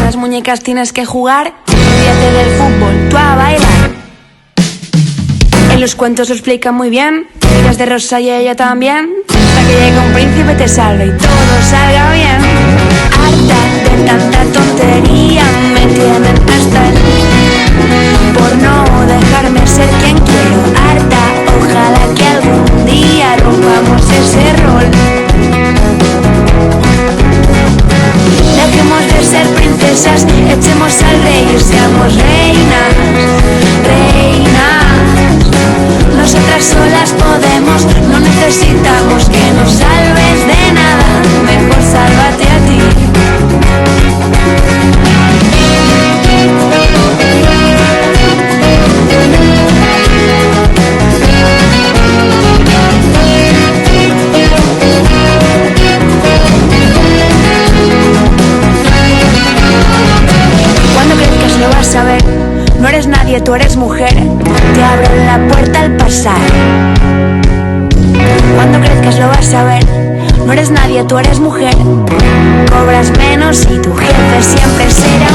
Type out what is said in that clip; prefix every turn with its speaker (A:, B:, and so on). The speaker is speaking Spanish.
A: las muñecas tienes que jugar. Olvídate del fútbol, tú a bailar. En los cuentos lo explican muy bien. Miras de rosa y ella también. Hasta que llegue un príncipe te salve y todo salga bien. Harta de tanta tontería, me tienen hasta el por no dejarme ser quien quiero. Harta, ojalá que algún día rompamos ese rol. Dejemos de ser princesas, echemos al rey y seamos reinas, reinas. Nosotras solas podemos, no necesitamos que nos salves de nada. Mejor sálvate a ti. Cuando crezcas lo vas a ver. No eres nadie, tú eres mujer. Te abren la puerta al pasar. Cuando crezcas lo vas a ver. No eres nadie, tú eres mujer. Cobras menos y tu jefe siempre será